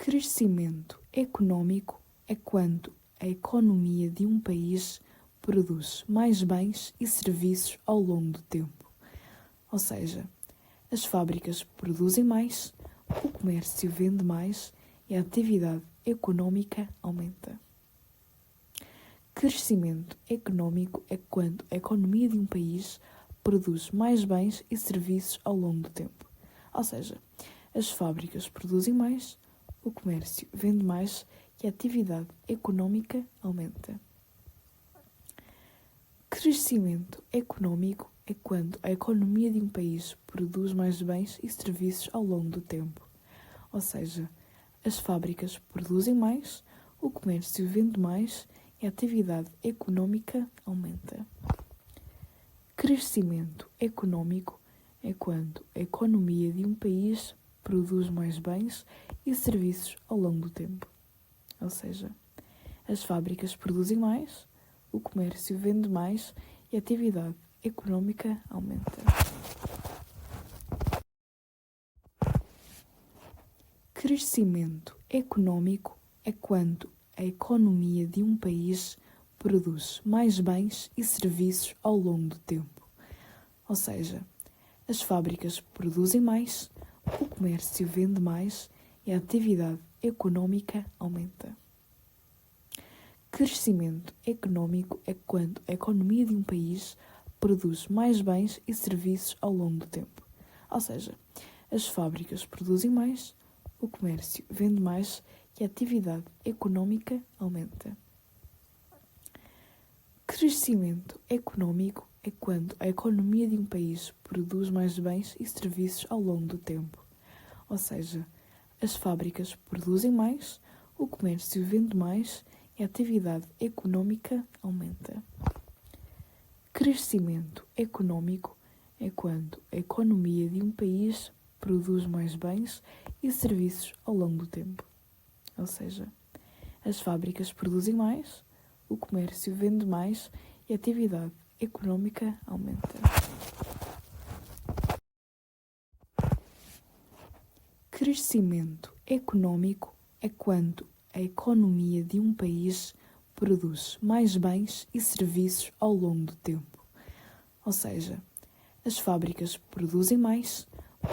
Crescimento econômico é quando a economia de um país produz mais bens e serviços ao longo do tempo. Ou seja, as fábricas produzem mais, o comércio vende mais e a atividade econômica aumenta. Crescimento econômico é quando a economia de um país produz mais bens e serviços ao longo do tempo. Ou seja, as fábricas produzem mais, o comércio vende mais e a atividade econômica aumenta. Crescimento econômico é quando a economia de um país produz mais bens e serviços ao longo do tempo. Ou seja, as fábricas produzem mais, o comércio vende mais e a atividade econômica aumenta. Crescimento econômico é quando a economia de um país produz mais bens e serviços ao longo do tempo. Ou seja, as fábricas produzem mais, o comércio vende mais e a atividade econômica aumenta. Crescimento econômico é quando a economia de um país produz mais bens e serviços ao longo do tempo. Ou seja, as fábricas produzem mais, o comércio vende mais e a atividade econômica aumenta. Crescimento econômico é quando a economia de um país produz mais bens e serviços ao longo do tempo. Ou seja, as fábricas produzem mais, o comércio vende mais e a atividade econômica aumenta. Crescimento econômico é quando a economia de um país produz mais bens e serviços ao longo do tempo. Ou seja, as fábricas produzem mais, o comércio vende mais e a atividade econômica aumenta. Crescimento econômico é quando a economia de um país produz mais bens e serviços ao longo do tempo. Ou seja, as fábricas produzem mais, o comércio vende mais e a atividade econômica aumenta. Crescimento econômico é quando a economia de um país produz mais bens e serviços ao longo do tempo. Ou seja, as fábricas produzem mais,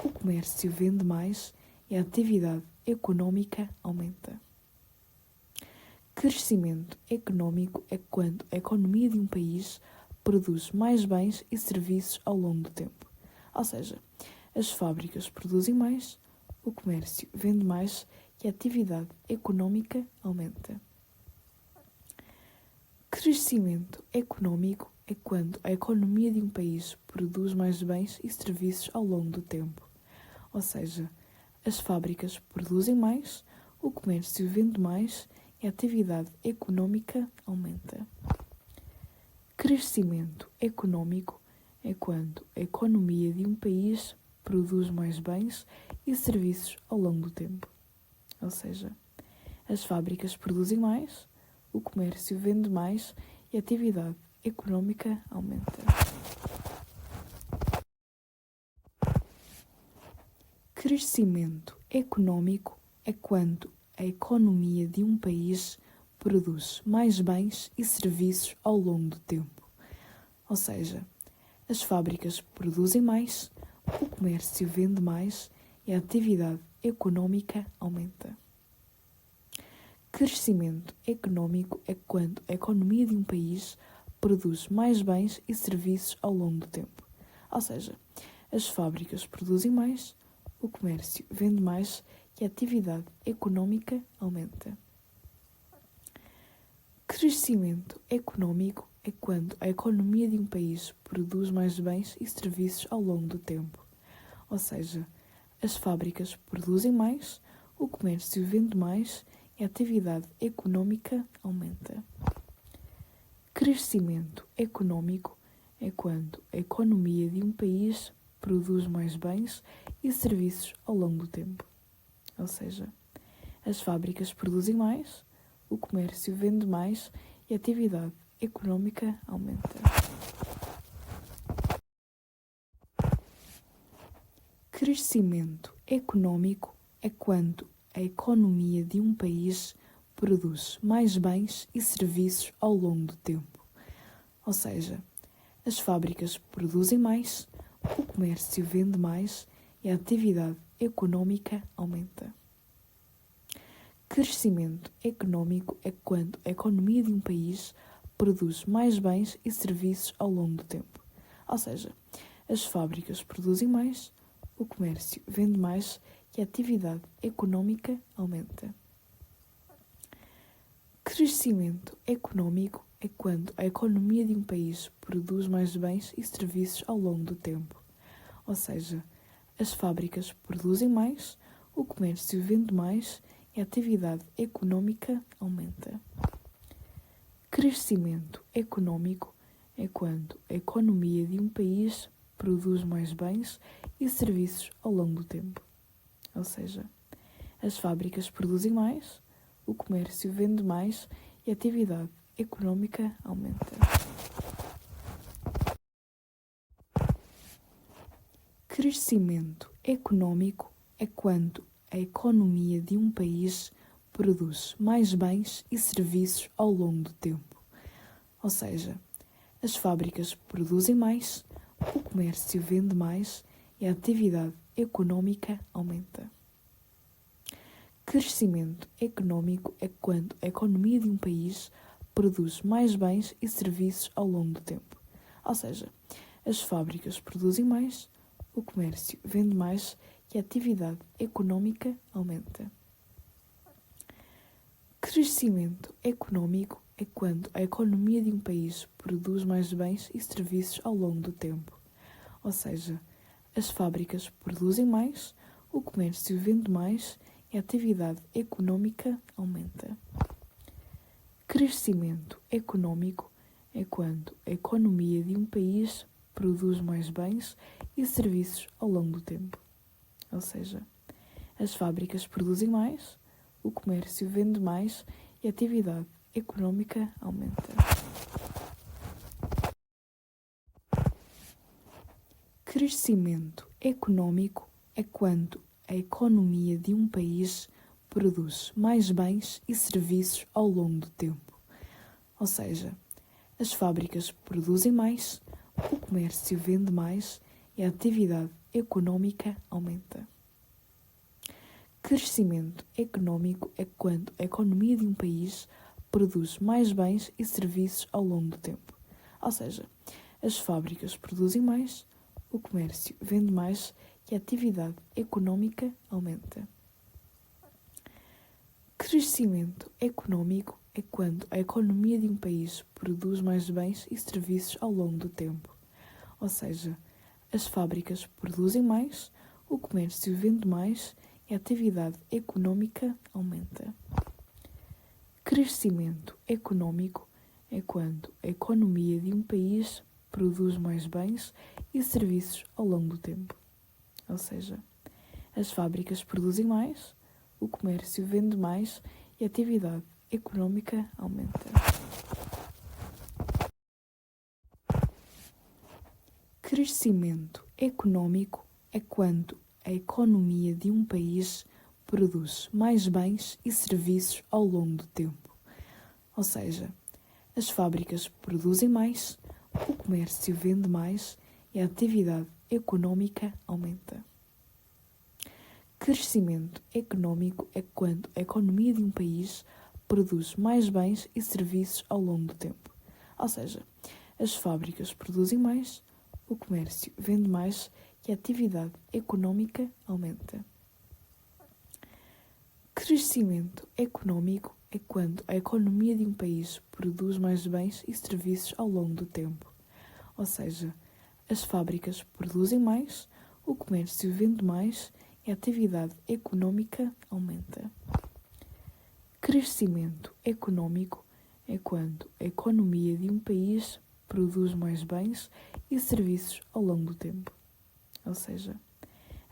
o comércio vende mais e a atividade econômica aumenta. Crescimento econômico é quando a economia de um país produz mais bens e serviços ao longo do tempo. Ou seja, as fábricas produzem mais, o comércio vende mais e a atividade econômica aumenta. Crescimento econômico é quando a economia de um país produz mais bens e serviços ao longo do tempo. Ou seja, as fábricas produzem mais, o comércio vende mais e a atividade econômica aumenta. Crescimento econômico é quando a economia de um país produz mais bens e serviços ao longo do tempo. Ou seja, as fábricas produzem mais, o comércio vende mais e a atividade econômica aumenta. Crescimento econômico é quando a economia de um país produz mais bens e serviços ao longo do tempo. Ou seja, as fábricas produzem mais, o comércio vende mais e a atividade econômica aumenta. Crescimento econômico é quando a economia de um país produz mais bens e serviços ao longo do tempo. Ou seja, as fábricas produzem mais, o comércio vende mais e a atividade econômica aumenta. Crescimento econômico é quando a economia de um país produz mais bens e serviços ao longo do tempo. Ou seja, as fábricas produzem mais, o comércio vende mais e a atividade econômica aumenta. Crescimento econômico é quando a economia de um país produz mais bens e serviços ao longo do tempo. Ou seja, as fábricas produzem mais, o comércio vende mais e a atividade econômica aumenta. Crescimento econômico é quando a economia de um país produz mais bens e serviços ao longo do tempo. Ou seja, as fábricas produzem mais, o comércio vende mais e a atividade económica aumenta. Crescimento económico é quando a economia de um país produz mais bens e serviços ao longo do tempo. Ou seja, as fábricas produzem mais, o comércio vende mais e a atividade económica aumenta. Crescimento económico é quando a economia de um país produz mais bens e serviços ao longo do tempo. Ou seja, as fábricas produzem mais, o comércio vende mais e a atividade económica aumenta. Crescimento económico é quando a economia de um país produz mais bens e serviços ao longo do tempo. Ou seja, as fábricas produzem mais, o comércio vende mais e a atividade económica aumenta. Crescimento económico é quando a economia de um país produz mais bens e serviços ao longo do tempo. Ou seja, as fábricas produzem mais, o comércio vende mais e a atividade económica aumenta. Crescimento económico é quando a economia de um país produz mais bens e serviços ao longo do tempo. Ou seja, as fábricas produzem mais, o comércio vende mais e a atividade económica aumenta. Crescimento económico é quando a economia de um país produz mais bens e serviços ao longo do tempo. Ou seja, as fábricas produzem mais, o comércio vende mais e a atividade económica aumenta. Crescimento económico é quando a economia de um país produz mais bens e serviços ao longo do tempo. Ou seja, as fábricas produzem mais, o comércio vende mais e a atividade económica aumenta. Crescimento económico é quando a economia de um país produz mais bens e serviços ao longo do tempo. Ou seja, as fábricas produzem mais, o comércio vende mais e a atividade económica aumenta. Crescimento económico é quando a economia de um país produz mais bens e serviços ao longo do tempo. Ou seja, as fábricas produzem mais, o comércio vende mais e a atividade económica aumenta. Crescimento económico é quando a economia de um país produz mais bens e serviços ao longo do tempo. Ou seja, as fábricas produzem mais, o comércio vende mais e a atividade económica aumenta. Crescimento económico é quando a economia de um país produz mais bens e serviços ao longo do tempo. Ou seja, as fábricas produzem mais, o comércio vende mais e a atividade económica aumenta. Crescimento económico é quando a economia de um país produz mais bens e serviços ao longo do tempo. Ou seja, as fábricas produzem mais, o comércio vende mais e a atividade económica aumenta. Crescimento económico é quando a economia de um país produz mais bens e serviços ao longo do tempo. Ou seja, as fábricas produzem mais, o comércio vende mais e a atividade económica aumenta. Crescimento económico é quando a economia de um país produz mais bens e serviços ao longo do tempo. Ou seja, as fábricas produzem mais, o comércio vende mais e a atividade económica aumenta. Crescimento económico é quando a economia de um país produz mais bens e serviços ao longo do tempo. Ou seja,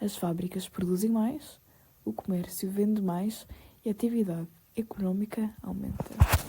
as fábricas produzem mais, o comércio vende mais e a atividade económica aumenta.